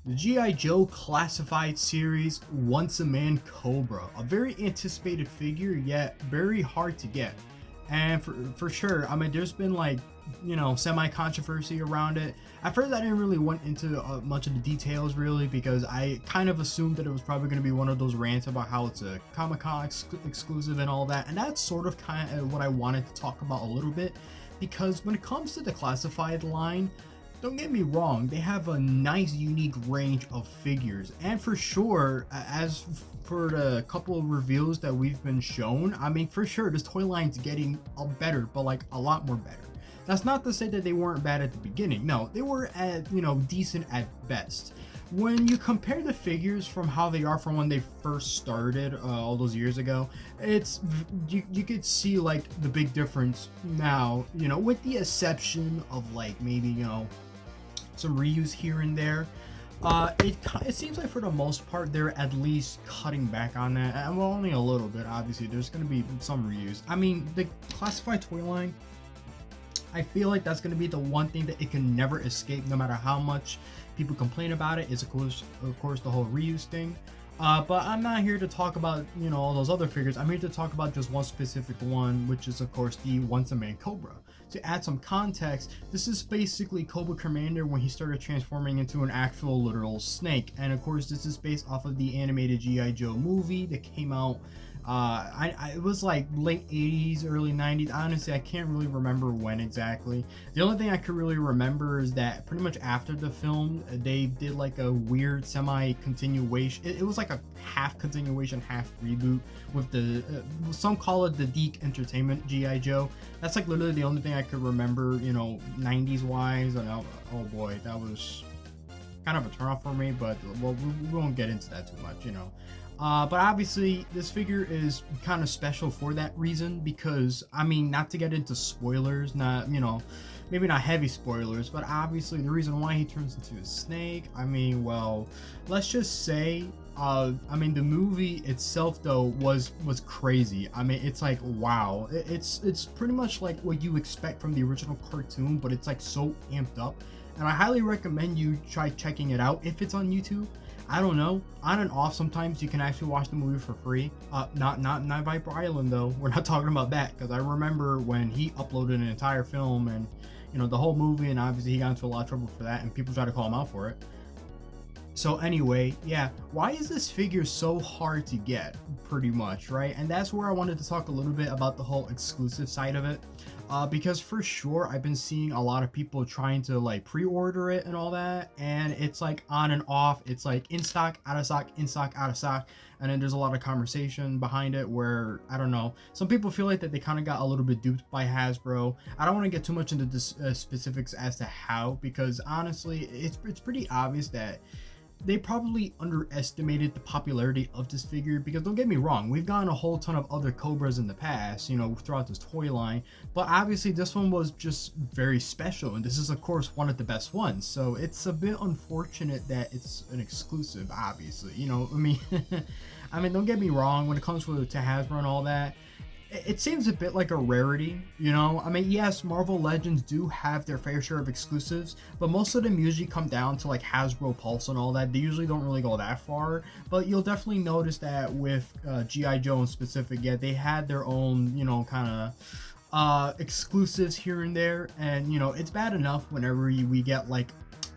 The G.I. Joe Classified series, Once a Man Cobra, a very anticipated figure, yet very hard to get. And for sure, I mean, there's been like, semi controversy around it. At first, I didn't really went into much of the details really because I kind of assumed that it was probably going to be one of those rants about how it's a Comic Con exclusive and all that. And that's sort of kind of what I wanted to talk about a little bit, because when it comes to the classified line, don't get me wrong, they have a nice unique range of figures, and for sure, as for the couple of reveals that we've been shown, I mean, for sure this toy line's getting better, but like a lot more better. That's not to say that they weren't bad at the beginning. No, they were at, decent at best. When you compare the figures from how they are from when they first started all those years ago, it's you could see like the big difference now, with the exception of like maybe, some reuse here and there. It seems like for the most part they're at least cutting back on that, and well, only a little bit. Obviously there's going to be some reuse. I mean, the classified toy line, I feel like that's going to be the one thing that it can never escape, no matter how much people complain about it. Is of course the whole reuse thing. But I'm not here to talk about, all those other figures. I'm here to talk about just one specific one, which is of course the Once a Man Cobra. To add some context, this is basically Cobra Commander when he started transforming into an actual literal snake. And of course this is based off of the animated G.I. Joe movie that came out, it was like late 80s, early 90s. Honestly, I can't really remember when exactly. The only thing I could really remember is that pretty much after the film, they did like a weird semi-continuation. It was like a half continuation, half reboot with the, some call it the Deke Entertainment G.I. Joe. That's like literally the only thing I could remember, 90s wise. And oh boy, that was kind of a turnoff for me, but well, we won't get into that too much, but obviously this figure is kind of special for that reason, because I mean, not to get into spoilers, not, maybe not heavy spoilers, but obviously the reason why he turns into a snake, I mean, well, let's just say, I mean, the movie itself though was crazy. I mean, it's like, wow, it's pretty much like what you expect from the original cartoon, but it's like so amped up, and I highly recommend you try checking it out if it's on YouTube. I don't know, on and off sometimes you can actually watch the movie for free. Not Viper Island though. We're not talking about that, because I remember when he uploaded an entire film and the whole movie, and obviously he got into a lot of trouble for that and people tried to call him out for it. So anyway, yeah, why is this figure so hard to get, pretty much, right? And that's where I wanted to talk a little bit about the whole exclusive side of it, because for sure I've been seeing a lot of people trying to like pre-order it and all that, and it's like on and off. It's like in stock, out of stock, in stock, out of stock, and then there's a lot of conversation behind it where, I don't know, some people feel like that they kind of got a little bit duped by Hasbro. I don't want to get too much into this specifics as to how, because honestly it's pretty obvious that they probably underestimated the popularity of this figure, because don't get me wrong, we've gotten a whole ton of other Cobras in the past, throughout this toy line, but obviously this one was just very special, and this is of course one of the best ones, so it's a bit unfortunate that it's an exclusive, obviously, I mean, I mean, don't get me wrong, when it comes to Hasbro and all that, it seems a bit like a rarity, I mean, yes, Marvel Legends do have their fair share of exclusives, but most of them usually come down to like Hasbro Pulse and all that. They usually don't really go that far, but you'll definitely notice that with G.I. Joe in specific, yeah, they had their own, kind of exclusives here and there, and it's bad enough whenever we get like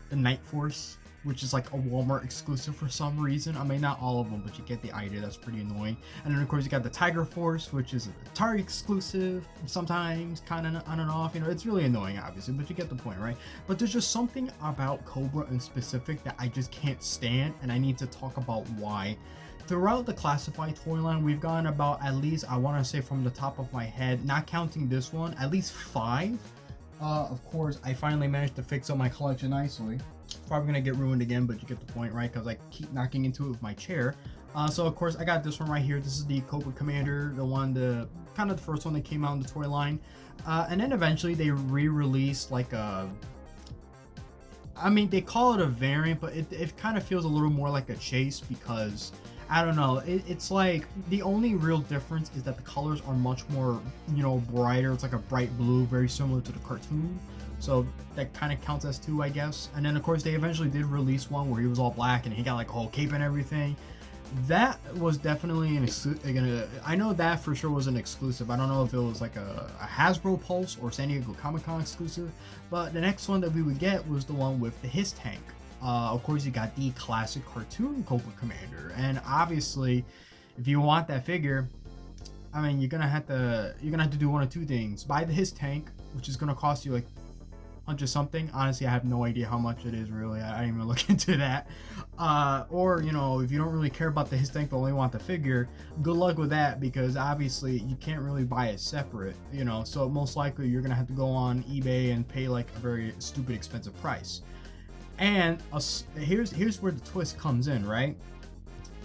the Night Force, which is like a Walmart exclusive for some reason. I mean, not all of them, but you get the idea. That's pretty annoying. And then of course you got the Tiger Force, which is a Target exclusive, sometimes kind of on and off. It's really annoying, obviously, but you get the point, right? But there's just something about Cobra in specific that I just can't stand, and I need to talk about why. Throughout the classified toy line, we've gotten about, at least, I want to say from the top of my head, not counting this one, at least 5. Of course, I finally managed to fix up my collection nicely. Probably gonna get ruined again, but you get the point, right? Because I keep knocking into it with my chair. So of course I got this one right here. This is the Cobra Commander, the kind of the first one that came out in the toy line, and then eventually they re-released like a, I mean, they call it a variant, but it kind of feels a little more like a chase, because I don't know, it's like the only real difference is that the colors are much more, brighter. It's like a bright blue, very similar to the cartoon. So that kind of counts as two, I guess. And then of course they eventually did release one where he was all black and he got like a whole cape and everything. That was definitely an exclusive. I know that for sure was an exclusive. I don't know if it was like a Hasbro Pulse or San Diego Comic Con exclusive, but the next one that we would get was the one with the his tank. Of course, you got the classic cartoon Cobra Commander, and obviously, if you want that figure, I mean, you're gonna have to do one of two things: buy the his tank, which is gonna cost you like 100 something. Honestly, I have no idea how much it is really. I didn't even look into that. Or, if you don't really care about the his tank but only want the figure, good luck with that, because obviously you can't really buy it separate, so most likely you're gonna have to go on eBay and pay like a very stupid expensive price. And here's where the twist comes in, right?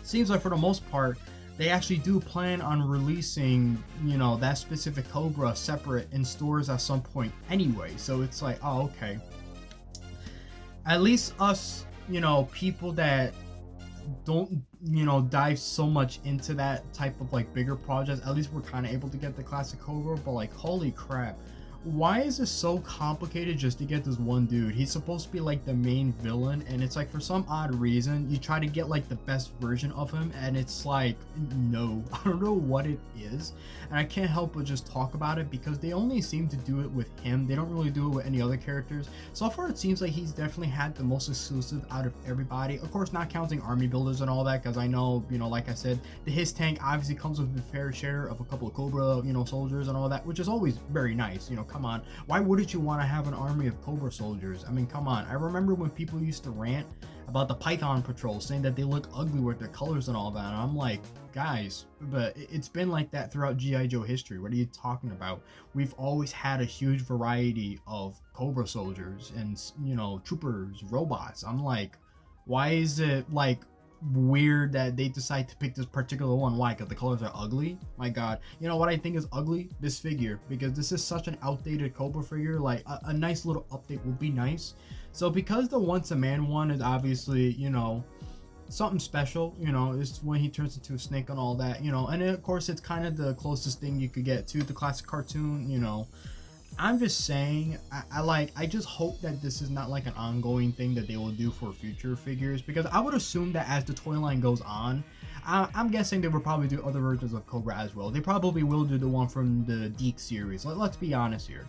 Seems like for the most part they actually do plan on releasing, that specific Cobra separate in stores at some point anyway. So it's like, oh, okay. At least us, people that don't, dive so much into that type of like bigger projects, at least we're kind of able to get the classic Cobra. But like, holy crap. Why is this so complicated just to get this one dude? He's supposed to be like the main villain, and it's like for some odd reason you try to get like the best version of him, and it's like, no, I don't know what it is, and I can't help but just talk about it because they only seem to do it with him. They don't really do it with any other characters. So far it seems like he's definitely had the most exclusive out of everybody, of course not counting army builders and all that, because I know, like I said, the his tank obviously comes with a fair share of a couple of Cobra, soldiers and all that, which is always very nice. Come on, why wouldn't you want to have an army of Cobra soldiers? I mean, come on. I remember when people used to rant about the Python Patrol, saying that they look ugly with their colors and all that, and I'm like, guys, but it's been like that throughout GI Joe history. What are you talking about? We've always had a huge variety of Cobra soldiers and, troopers, robots. I'm like, why is it like weird that they decide to pick this particular one? Why? Because the colors are ugly? My god. You know what I think is ugly? This figure, because this is such an outdated Cobra figure. Like a nice little update would be nice. So because the Once a Man one is obviously, something special, it's when he turns into a snake and all that, and of course it's kind of the closest thing you could get to the classic cartoon. I'm just saying, I just hope that this is not like an ongoing thing that they will do for future figures, because I would assume that as the toy line goes on, I'm guessing they will probably do other versions of Cobra as well. They probably will do the one from the Deke series. Let's be honest here.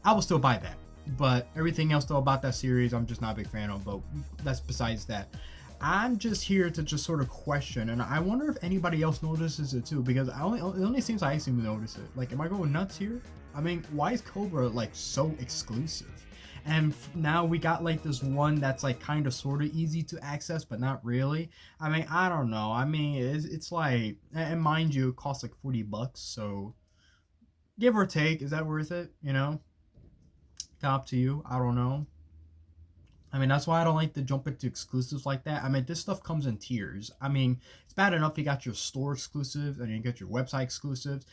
I will still buy that, but everything else though about that series, I'm just not a big fan of, but that's besides that. I'm just here to just sort of question, and I wonder if anybody else notices it too, because it only seems I seem to notice it. Like, am I going nuts here? I mean, why is Cobra like so exclusive? And now we got like this one that's like kind of sort of easy to access, but not really. I mean, I don't know. I mean, it's like, and mind you, it costs like $40, so give or take, is that worth it? Up to you. I don't know. I mean, that's why I don't like to jump into exclusives like that. I mean, this stuff comes in tiers. I mean, it's bad enough you got your store exclusives and you get your website exclusives.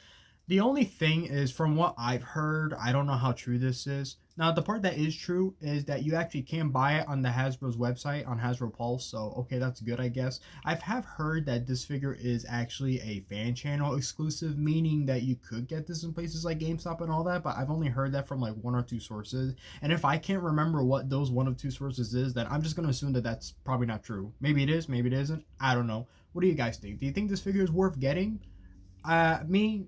The only thing is, from what I've heard, I don't know how true this is. Now, the part that is true is that you actually can buy it on the Hasbro's website, on Hasbro Pulse, so okay, that's good, I guess. I have heard that this figure is actually a fan channel exclusive, meaning that you could get this in places like GameStop and all that, but I've only heard that from like one or two sources, and if I can't remember what those one of two sources is, then I'm just going to assume that that's probably not true. Maybe it is, maybe it isn't, I don't know. What do you guys think? Do you think this figure is worth getting? Me,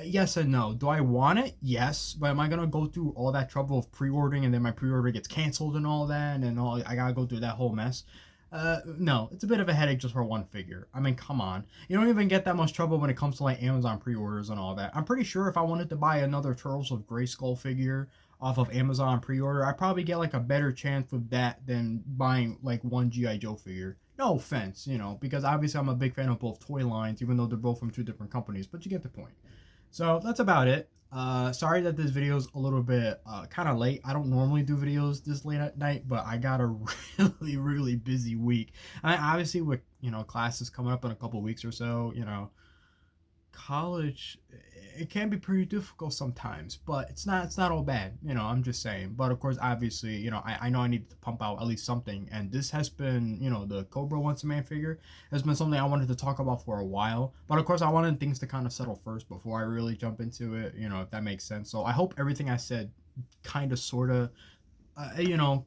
yes and no. Do I want it? Yes. But am I gonna go through all that trouble of pre-ordering and then my pre-order gets canceled and all that, and then I gotta go through that whole mess? No. It's a bit of a headache just for one figure. I mean, come on. You don't even get that much trouble when it comes to like Amazon pre-orders and all that. I'm pretty sure if I wanted to buy another Turtles of Grayskull figure off of Amazon pre-order, I probably get like a better chance with that than buying like one GI Joe figure. No offense, because obviously I'm a big fan of both toy lines, even though they're both from two different companies, but you get the point. So that's about it. Sorry that this video is a little bit kind of late. I don't normally do videos this late at night, but I got a really, really busy week. I obviously with, classes coming up in a couple weeks or so, college, it can be pretty difficult sometimes, but it's not all bad. I'm just saying. But of course, obviously, I know I need to pump out at least something, and this has been, the Cobra Once a Man figure has been something I wanted to talk about for a while. But of course, I wanted things to kind of settle first before I really jump into it, if that makes sense. So I hope everything I said kind of sort of you know,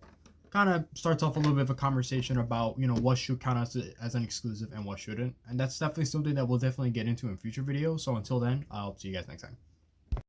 kind of starts off a little bit of a conversation about, you know, what should count as an exclusive and what shouldn't. And that's definitely something that we'll definitely get into in future videos. So until then, I'll see you guys next time.